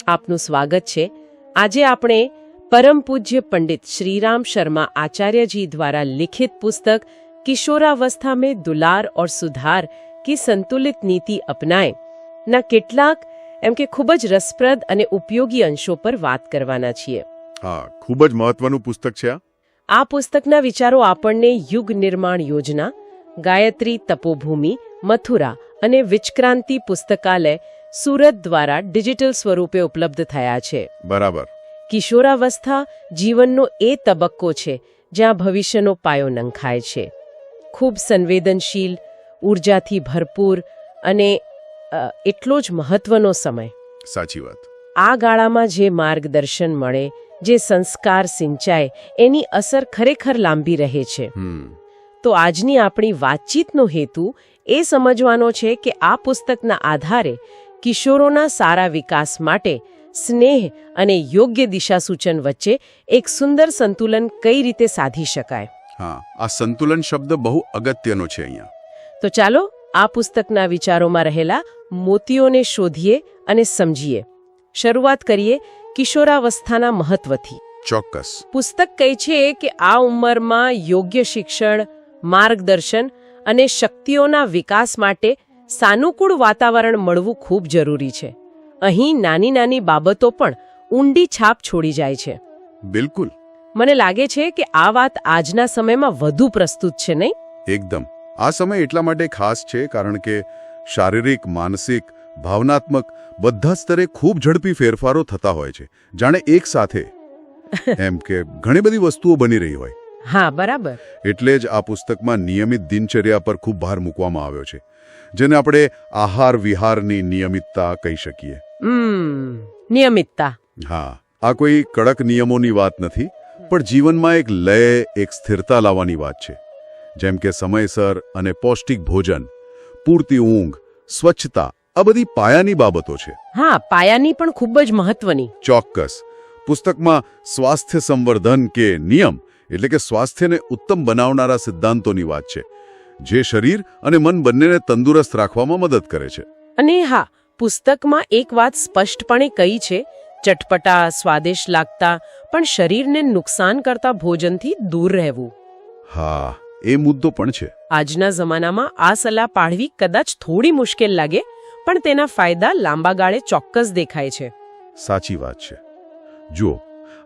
આપનું સ્વાગત છે। આજે આપણે પરમ પૂજ્ય પંડિત श्रीराम शर्मा आचार्य जी द्वारा लिखित पुस्तक किशोरावस्था में दुलार और सुधार की संतुलित नीति अपनाएं ના કેટલાક એમ કે ખૂબ જ રસપ્રદ અને ઉપયોગી અંશો પર વાત કરવાના છીએ। હા, ખૂબ જ મહત્વનું પુસ્તક છે આ પુસ્તકના વિચારો આપણને યુગ નિર્માણ યોજના, ગાયત્રી તપોભૂમિ, મથુરા અને વિચક્રાંતિ પુસ્તકાલય સુરત દ્વારા ડિજિટલ સ્વરૂપે ઉપલબ્ધ થયા છે। બરાબર। કિશોરાવસ્થા જીવનનો એ તબક્કો છે જ્યાં ભવિષ્યનો પાયો નંખાય છે। ખૂબ સંવેદનશીલ, ઊર્જાથી ભરપૂર અને એટલો જ મહત્વનો સમય। સાચી વાત। આ ગાળામાં જે માર્ગદર્શન મળે, જે સંસ્કાર સિંચાય, એની અસર ખરેખર લાંબી રહે છે। તો આજની આપણી વાતચીતનો હેતુ એ સમજવાનો છે કે આ પુસ્તકના આધારે કિશોરોના સારા વિકાસ માટે સ્નેહ અને યોગ્ય દિશાસૂચન વચ્ચે એક સુંદર સંતુલન કઈ રીતે સાધી શકાય। હા, આ સંતુલન શબ્દ બહુ અગત્યનો છે અહીંયા। તો ચાલો આ પુસ્તકના વિચારોમાં રહેલા મોતીઓને શોધીએ અને સમજીએ। શરૂઆત કરીએ કિશોરાવસ્થાના મહત્વથી। ચોક્કસ। પુસ્તક કહે છે કે આ ઉંમરમાં યોગ્ય શિક્ષણ, માર્ગદર્શન અને શક્તિઓના વિકાસ માટે સાનુકૂળ વાતાવરણ મળવું ખૂબ જરૂરી છે। અહીં નાની નાની બાબતો પણ ઊંડી છાપ છોડી જાય છે। બિલકુલ। મને લાગે છે કે આ વાત આજના સમયમાં વધુ પ્રસ્તુત છે, નહીં? એકદમ। આ સમય એટલા માટે ખાસ છે કારણ કે શારીરિક, માનસિક, ભાવનાત્મક બધા સ્તરે ખૂબ ઝડપી ફેરફારો થતા હોય છે, જાણે એક સાથે એમ કે ઘણી બધી વસ્તુઓ બની રહી હોય। હા, બરાબર। એટલે જ આ પુસ્તકમાં નિયમિત દિનચર્યા પર ખૂબ ભાર મૂકવામાં આવ્યો છે, જેને આપણે આહાર વિહારની નિયમિતતા કહી શકીએ। નિયમિતતા। હા, આ કોઈ કડક નિયમોની વાત નથી, પણ જીવનમાં એક લય, એક સ્થિરતા લાવવાની વાત છે। જેમ કે સમયસર અને પૌષ્ટિક ભોજન, પૂરતી ઊંઘ, સ્વચ્છતા, આ બધી પાયાની બાબતો છે। હા, પાયાની પણ ખૂબ જ મહત્વની। ચોક્કસ। પુસ્તકમાં સ્વાસ્થ્ય સંવર્ધન કે નિયમ એટલે કે સ્વાસ્થ્યને ઉત્તમ બનાવનારા સિદ્ધાંતોની વાત છે, જે શરીર અને મન બંનેને તંદુરસ્ત રાખવામાં મદદ કરે છે। અને હા, પુસ્તકમાં એક વાત સ્પષ્ટપણે કહી છે, ચટપટા, સ્વાદિષ્ટ લાગતા પણ શરીરને નુકસાન કરતા ભોજનથી દૂર રહેવું। હા, એ મુદ્દો પણ છે। આજના જમાનામાં આ સલાહ પાળવી કદાચ થોડી મુશ્કેલ લાગે, પણ તેના ફાયદા લાંબા ગાળે ચોક્કસ દેખાય છે। સાચી વાત છે। જુઓ,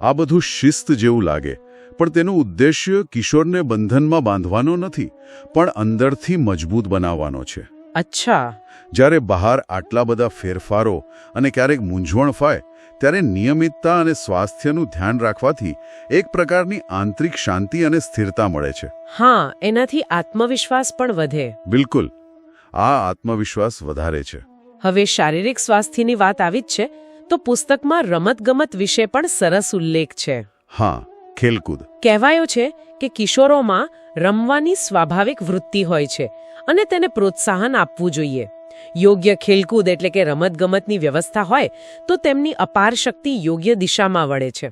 આ બધું શિસ્ત જેવું લાગે, પણ તેનો ઉદ્દેશ્ય કિશોરને બંધનમાં બાંધવાનો નથી, પણ અંદરથી મજબૂત બનાવવાનો છે। અચ્છા। જ્યારે બહાર આટલા બધા ફેરફારો અને ક્યારેક મૂંઝવણ થાય, ત્યારે નિયમિતતા અને સ્વાસ્થ્યનું ધ્યાન રાખવાથી એક પ્રકારની આંતરિક શાંતિ અને સ્થિરતા મળે છે। હા, એનાથી આત્મવિશ્વાસ પણ વધે। બિલકુલ, આ આત્મવિશ્વાસ વધારે છે। હવે શારીરિક સ્વાસ્થ્યની વાત આવી જ છે, તો પુસ્તકમાં રમતગમત વિશે પણ સરસ ઉલ્લેખ છે। હા, ખેલકૂદ। કહેવાયો છે કે કિશોરોમાં રમવાની સ્વાભાવિક વૃત્તિ હોય છે અને તેને પ્રોત્સાહન આપવું જોઈએ। યોગ્ય ખેલકૂદ એટલે કે રમતગમતની વ્યવસ્થા હોય તો તેમની અપાર શક્તિ યોગ્ય દિશામાં વળે છે।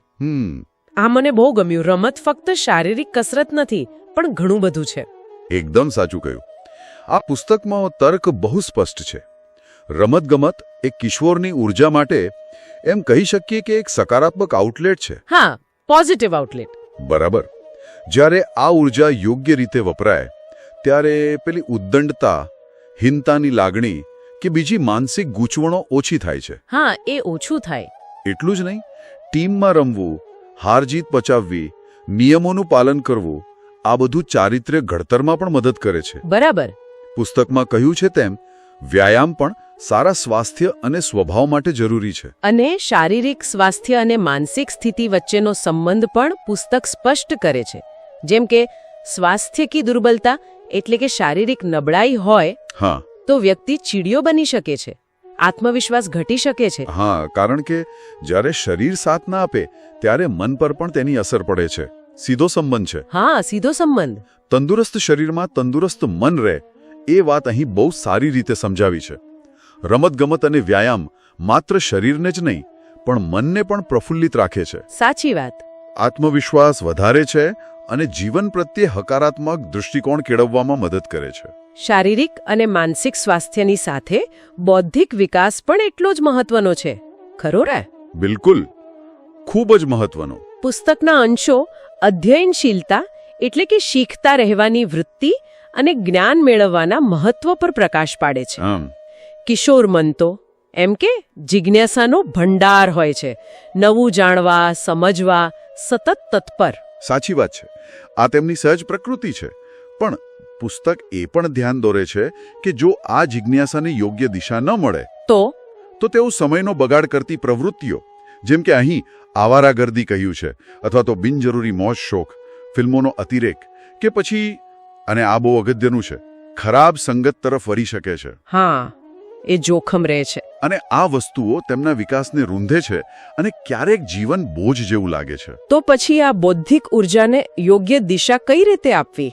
આ મને બહુ ગમ્યું। રમત ફક્ત શારીરિક કસરત નથી, પણ ઘણું બધું છે। એકદમ સાચું કહ્યું। આ પુસ્તકમાં તર્ક બહુ સ્પષ્ટ છે। રમતગમત એક કિશોરની ઊર્જા માટે એમ કહી શકીએ કે એક સકારાત્મક આઉટલેટ છે। હા, પોઝિટિવ આઉટલેટ। બરાબર। જ્યારે આ ઊર્જા યોગ્ય રીતે વપરાય, ત્યારે પેલી ઉદ્દંડતા, હીનતાની લાગણી કે બીજી માનસિક ગૂંચવણો ઓછી થાય છે। હા, એ ઓછું થાય। એટલું જ નહીં, ટીમમાં રમવું, હાર જીત પચાવવી, નિયમોનું પાલન કરવું, આ બધું ચારિત્ર્ય ઘડતરમાં પણ મદદ કરે છે। બરાબર। પુસ્તકમાં કહ્યું છે તેમ વ્યાયામ પણ સારા સ્વાસ્થ્ય અને સ્વભાવ માટે જરૂરી છે। અને શારીરિક સ્વાસ્થ્ય અને માનસિક સ્થિતિ વચ્ચેનો સંબંધ પણ પુસ્તક સ્પષ્ટ કરે છે। જેમ કે સ્વાસ્થ્ય કી દુર્બલતા એટલે કે શારીરિક નબળાઈ હોય, હા, તો વ્યક્તિ ચીડિયો બની શકે છે, આત્મવિશ્વાસ ઘટી શકે છે। હા, કારણ કે જ્યારે શરીર સાથ ના આપે ત્યારે મન પર પણ તેની અસર પડે છે। સીધો સંબંધ છે। હા, સીધો સંબંધ। તંદુરસ્ત શરીરમાં તંદુરસ્ત મન રહે, એ વાત અહીં બહુ સારી રીતે સમજાવી છે। રમતગમત અને વ્યાયામ માત્ર શરીરને જ નહીં, પણ મનને પણ પ્રફુલ્લિત રાખે છે। સાચી વાત। આત્મવિશ્વાસ વધારે છે અને જીવન પ્રત્યે હકારાત્મક દૃષ્ટિકોણ કેળવવામાં મદદ કરે છે। શારીરિક અને માનસિક સ્વાસ્થ્યની સાથે બૌદ્ધિક વિકાસ પણ એટલો જ મહત્વનો છે, ખરો રે? બિલકુલ, ખૂબ જ મહત્વનો. પુસ્તકના અંશો અધ્યયનશીલતા એટલે કે શીખતા રહેવાની વૃત્તિ અને જ્ઞાન મેળવવાના મહત્વ પર પ્રકાશ પાડે છે. કિશોર મન તો એમ કે જિજ્ઞાસાનો ભંડાર હોય છે, નવું જાણવા, સમજવા, સતત તત્પર. સાચી વાત છે. આ તેમની સહજ પ્રકૃતિ છે. પણ પુસ્તક એ પણ ધ્યાન દોરે છે કે જો આ જિજ્ઞાસાને યોગ્ય દિશા ન મળે તો તેઓ સમયનો બગાડ કરતી પ્રવૃત્તિઓ, જેમ કે અહીં આવારાગર્દી કહ્યું છે, અથવા તો બિનજરૂરી મોજ શોખ, ફિલ્મોનો અતિરેક, કે પછી, અને આ બહુ અગત્યનું છે, ખરાબ સંગત તરફ વળી શકે છે. હા, એ જોખમ રહે છે. અને આ વસ્તુઓ તેમના વિકાસને રૂંધે છે અને ક્યારેક જીવન બોજ જેવું લાગે છે. તો પછી આ બૌદ્ધિક ઉર્જાને યોગ્ય દિશા કઈ રીતે આપવી?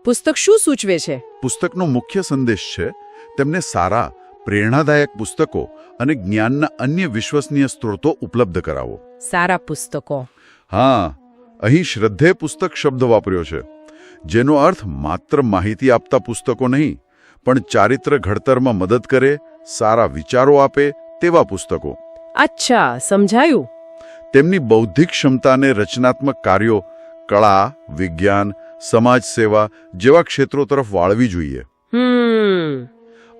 પુસ્તક શું સૂચવે છે? પુસ્તકનો મુખ્ય સંદેશ છે તેમને સારા, પ્રેરણાદાયક પુસ્તકો અને જ્ઞાનના અન્ય વિશ્વસનીય સ્ત્રોતો ઉપલબ્ધ કરાવો. સારા પુસ્તકો. હા, અહીં શ્રદ્ધેય પુસ્તક શબ્દ વાપર્યો છે, જેનો અર્થ માત્ર માહિતી આપતા પુસ્તકો નહીં, પણ ચારિત્ર ઘડતરમાં મદદ કરે, સારા વિચારો આપે તેવા પુસ્તકો. અચ્છા, સમજાયું. તેમની બૌદ્ધિક ક્ષમતાને રચનાત્મક કાર્યો, કળા, વિજ્ઞાન, સમાજ સેવા જેવા ક્ષેત્રો તરફ વાળવી જોઈએ.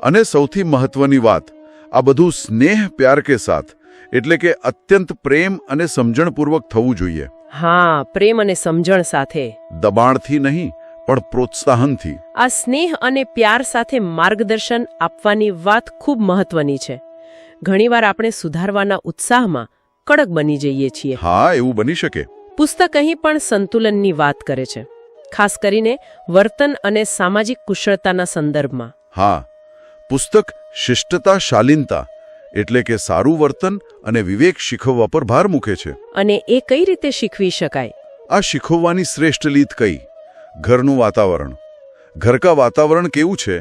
અને સૌથી મહત્વની વાત, આ બધું સ્નેહ પ્યાર કે સાથ, એટલે કે અત્યંત પ્રેમ અને સમજણપૂર્વક થવું જોઈએ. હા, પ્રેમ અને સમજણ સાથે. દબાણથી નહીં, પણ પ્રોત્સાહનથી. આ સ્નેહ અને પ્યાર સાથે માર્ગદર્શન આપવાની વાત ખૂબ મહત્વની છે. ઘણીવાર આપણે સુધારવાના ઉત્સાહમાં કડક બની જઈએ છીએ. હા, એવું બની શકે. પુસ્તક અહીં પણ સંતુલનની વાત કરે છે, ખાસ કરીને વર્તન અને સામાજિક કુશળતાના સંદર્ભમાં. હા, પુસ્તક શિષ્ટતા, શાલીનતા એટલે કે સારું વર્તન અને વિવેક શીખવવા પર ભાર મૂકે છે. અને એ કઈ રીતે શીખવી શકાય? આ શીખવવાની શ્રેષ્ઠ રીત કઈ? ઘરનું વાતાવરણ. ઘર કા વાતાવરણ કેવું છે,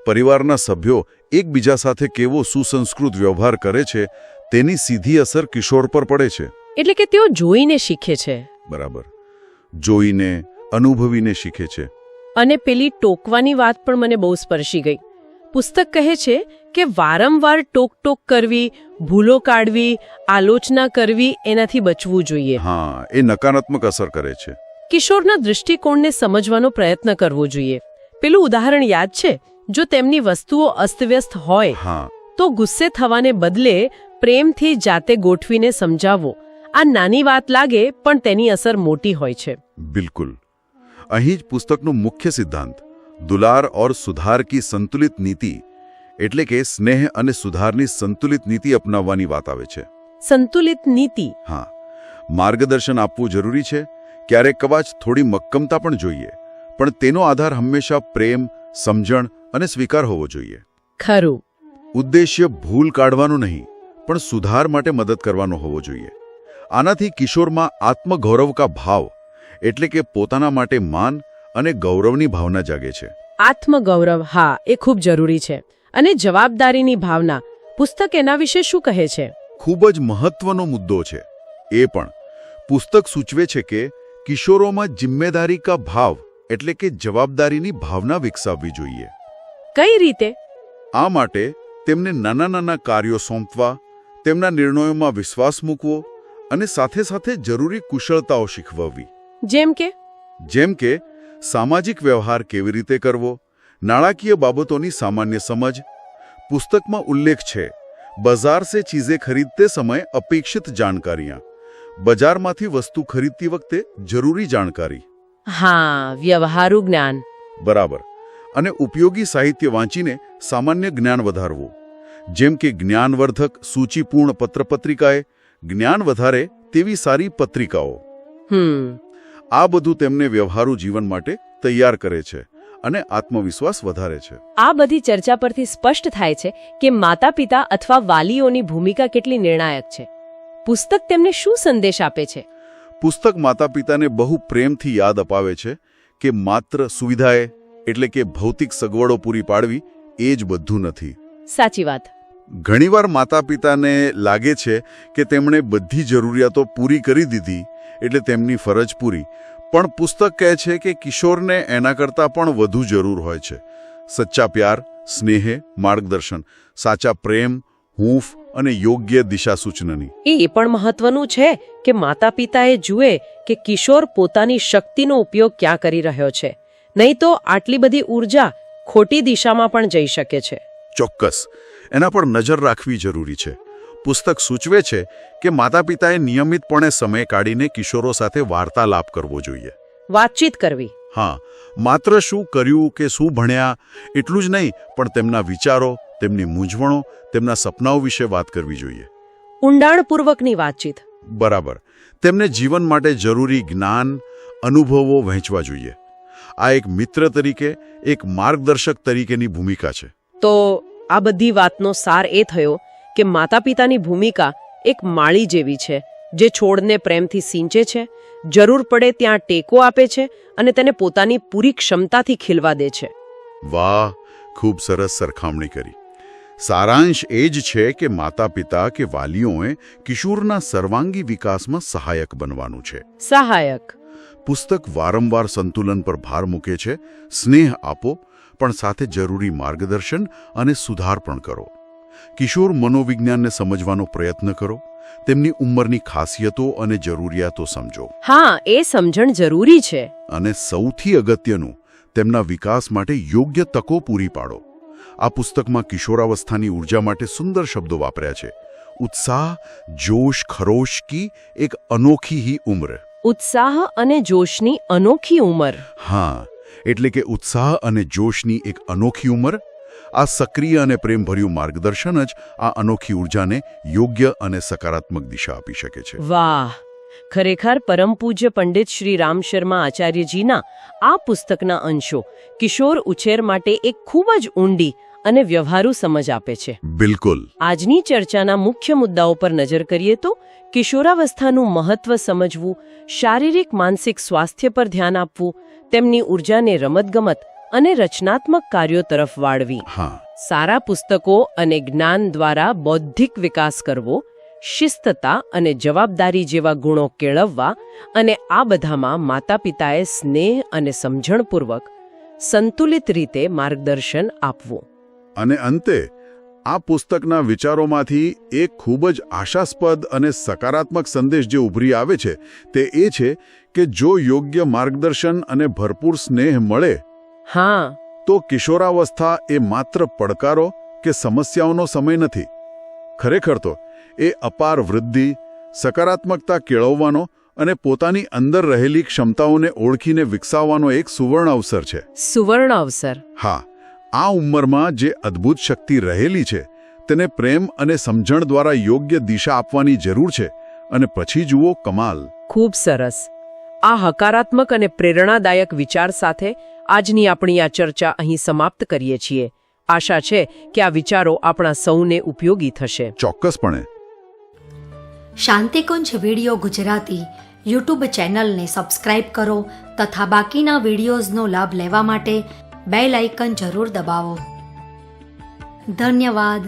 પરિવારના સભ્યો એકબીજા સાથે કેવો સુસંસ્કૃત વ્યવહાર કરે છે, તેની સીધી અસર કિશોર પર પડે છે. એટલે કે તેઓ જોઈને શીખે છે. બરાબર, જોઈને, અનુભવીને શીખે છે. અને પેલી ટોકવાની વાત પણ મને બહુ સ્પર્શી ગઈ. પુસ્તક કહે છે કે વારંવાર ટોક કરવી, ભૂલો કાઢવી, આલોચના કરવી, એનાથી બચવું જોઈએ. હા, એ નકારાત્મક અસર કરે છે. કિશોરના દૃષ્ટિકોણને સમજવાનો પ્રયત્ન કરવો જોઈએ. પેલું ઉદાહરણ યાદ છે? જો તેમની વસ્તુઓ અસ્તવ્યસ્ત હોય તો ગુસ્સે થવાને બદલે પ્રેમથી જાતે ગોઠવીને સમજાવો. આ નાની વાત લાગે, પણ તેની અસર મોટી હોય છે. બિલકુલ. અહીં જ પુસ્તકનો મુખ્ય સિદ્ધાંત દુલાર ઓર સુધાર કી સંતુલિત નીતિ, એટલે કે સ્નેહ અને સુધારની સંતુલિત નીતિ અપનાવવાની વાત આવે છે. સંતુલિત નીતિ. હા, માર્ગદર્શન આપવું જરૂરી છે, ક્યારેક કદાચ થોડી મક્કમતા પણ જોઈએ, પણ તેનો આધાર હંમેશા પ્રેમ, સમજણ અને સ્વીકાર હોવો જોઈએ. ખરું. ઉદ્દેશ્ય ભૂલ કાઢવાનો નહીં, પણ સુધાર માટે મદદ કરવાનો હોવો જોઈએ. આનાથી કિશોરમાં આત્મગૌરવ કા ભાવ, એટલે કે પોતાના માટે માન અને ગૌરવની ભાવના જાગે છે. આત્મગૌરવ, હા, એ ખૂબ જરૂરી છે. અને જવાબદારીની ભાવના, પુસ્તક એના વિશે શું કહે છે? ખૂબ જ મહત્વનો મુદ્દો છે. એ પણ પુસ્તક સૂચવે છે કે કિશોરોમાં જિમ્મેદારી કા ભાવ, એટલે કે જવાબદારીની ભાવના વિકસાવવી જોઈએ. કઈ રીતે? આ માટે તેમને નાના નાના કાર્યો સોંપવા, તેમના નિર્ણયોમાં વિશ્વાસ મૂકવો અને સાથે સાથે જરૂરી કુશળતાઓ શીખવવી. જેમ કે સામાજિક વ્યવહાર કેવી રીતે કરવો, નાણાકીય બાબતોની સામાન્ય સમજ. પુસ્તકમાં ઉલ્લેખ છે બજાર સે ચીઝે ખરીદતે સમય અપેક્ષિત જાણકારીਆਂ, બજારમાંથી વસ્તુ ખરીદતી વખતે જરૂરી જાણકારી. હા, વ્યવહારુ જ્ઞાન. બરાબર. અને ઉપયોગી સાહિત્ય વાંચીને સામાન્ય જ્ઞાન વધારવું, જેમ કે જ્ઞાનવર્ધક સૂચિપૂર્ણ પત્રપત્રિકાએ, જ્ઞાન વધારે તેવી સારી પત્રિકાઓ. આ બધું તેમને વ્યવહારુ જીવન માટે તૈયાર કરે છે અને આત્મવિશ્વાસ વધારે છે. આ બધી ચર્ચા પરથી સ્પષ્ટ થાય છે કે માતા પિતા અથવા વાલીઓની ભૂમિકા કેટલી નિર્ણાયક છે. પુસ્તક તેમને શું સંદેશ આપે છે? પુસ્તક માતા પિતાને બહુ પ્રેમથી યાદ અપાવે છે કે માત્ર સુવિધાએ, એટલે કે ભૌતિક સગવડો પૂરી પાડવી એ જ બધું નથી. સાચી વાત. ઘણીવાર માતા પિતાને લાગે છે કે તેમણે બધી જરૂરિયાતો પૂરી કરી દીધી એટલે તેમની ફરજ પૂરી, પણ પુસ્તક કહે છે કે કિશોરને એના કરતાં પણ વધુ જરૂર હોય છે. સચ્ચા પ્યાર, સ્નેહ, માર્ગદર્શન, સાચા પ્રેમ, હૂંફ, અને યોગ્ય દિશા સૂચનની. એ પણ મહત્વનું છે કે માતા પિતાએ જુએ કે કિશોર પોતાની શક્તિનો ઉપયોગ ક્યાં કરી રહ્યો છે, નહીં તો આટલી બધી ઊર્જા ખોટી દિશામાં પણ જઈ શકે છે. ચોક્કસ, એના પર નજર રાખવી જરૂરી છે. પુસ્તક સૂચવે છે કે માતા પિતાએ નિયમિતપણે સમય કાઢીને કિશોરો સાથે વાર્તાલાપ કરવો જોઈએ. વાતચીત કરવી. હા, માત્ર શું કર્યું કે શું ભણ્યા એટલું જ નહીં, પણ તેમના વિચારો, તેમની મૂંઝવણો, તેમના સપનાઓ વિશે વાત કરવી જોઈએ. ઊંડાણપૂર્વકની વાતચીત. બરાબર. તેમને જીવન માટે જરૂરી જ્ઞાન, અનુભવો વહેંચવા જોઈએ. આ એક મિત્ર તરીકે, એક માર્ગદર્શક તરીકેની ભૂમિકા છે. તો આ બધી વાતનો સાર એ થયો કે માતા પિતાની ભૂમિકા એક માળી જેવી છે, જે છોડને પ્રેમથી સિંચે છે, જરૂર પડે ત્યાં ટેકો આપે છે અને તેને પોતાની પૂરી ક્ષમતાથી ખીલવા દે છે. વાહ, ખૂબ સરસ સરખામણી કરી. સારાંશ એ જ છે કે માતા પિતા કે વાલીઓએ કિશોરના સર્વાંગી વિકાસમાં સહાયક બનવાનું છે. સહાયક. પુસ્તક વારંવાર સંતુલન પર ભાર મૂકે છે. સ્નેહ આપો, પણ સાથે જરૂરી માર્ગદર્શન અને સુધાર પણ કરો. કિશોર મનોવિજ્ઞાનને સમજવાનો પ્રયત્ન કરો. તેમની ઉંમરની ખાસિયતો અને જરૂરિયાતો સમજો. હા, એ સમજણ જરૂરી છે. અને સૌથી અગત્યનું, તેમના વિકાસ માટે યોગ્ય તકો પૂરી પાડો. આ પુસ્તકમાં કિશોરાવસ્થાની ઊર્જા માટે સુંદર શબ્દો વાપર્યા છે. ઉત્સાહ, જોશ, ખરોશ કી એક અનોખી હી ઉમ્ર. ઉત્સાહ અને જોશની અનોખી ઉંમર. હા, એટલે કે ઉત્સાહ અને જોશની એક અનોખી ઉંમર. આ સક્રિય અને પ્રેમભર્યું માર્ગદર્શન જ આ અનોખી ઊર્જાને યોગ્ય અને સકારાત્મક દિશા આપી શકે છે. વાહ, ખરેખર પરમ પૂજ્ય પંડિત શ્રી રામ શર્મા આચાર્યજીના આ પુસ્તકના અંશો કિશોર ઉછેર માટે એક ખૂબ જ ઊંડી અને વ્યવહારુ સમજ આપે છે. બિલકુલ. આજની ચર્ચાના મુખ્ય મુદ્દાઓ પર નજર કરીએ તો કિશોરાવસ્થાનું મહત્વ સમજવું, શારીરિક માનસિક સ્વાસ્થ્ય પર ધ્યાન આપવું, તેમની ઊર્જાને રમતગમત અને રચનાત્મક કાર્યો તરફ વાળવી, હા, સારા પુસ્તકો અને જ્ઞાન દ્વારા બૌદ્ધિક વિકાસ કરવો, શિસ્તતા અને જવાબદારી જેવા ગુણો કેળવવા, અને આ બધામાં માતા પિતાએ સ્નેહ અને સમજણપૂર્વક સંતુલિત રીતે માર્ગદર્શન આપવું. અને અંતે આ પુસ્તકના વિચારોમાંથી એક ખૂબ જ આશાસ્પદ અને સકારાત્મક સંદેશ જે ઉભરી આવે છે તે એ છે કે જો યોગ્ય માર્ગદર્શન અને ભરપૂર સ્નેહ મળે, હા, તો કિશોરાવસ્થા એ માત્ર પડકારો કે સમસ્યાઓનો સમય નથી. ખરેખર તો એ અપાર વૃદ્ધિ, સકારાત્મકતા કેળવવાનો અને પોતાની અંદર રહેલી ક્ષમતાઓને ઓળખીને વિકસાવવાનો એક સુવર્ણ અવસર છે. સુવર્ણ અવસર. હા, આ ઉંમરમાં જે અદ્ભુત શક્તિ રહેલી છે તેને પ્રેમ અને સમજણ દ્વારા યોગ્ય દિશા આપવાની જરૂર છે. અને પછી જુઓ કમાલ. ખૂબ સરસ. આ હકારાત્મક અને પ્રેરણાદાયક વિચાર સાથે આજની આપણી આ ચર્ચા અહીં સમાપ્ત કરીએ છીએ. આશા છે કે આ વિચારો આપણા સૌને ઉપયોગી થશે. ચોક્કસપણે. શાંતિકુંજ વિડિયો ગુજરાતી યુટ્યુબ ચેનલને સબસ્ક્રાઇબ કરો તથા બાકીના વિડિયોઝનો લાભ લેવા માટે બેલ આઇકન જરૂર દબાવો. ધન્યવાદ.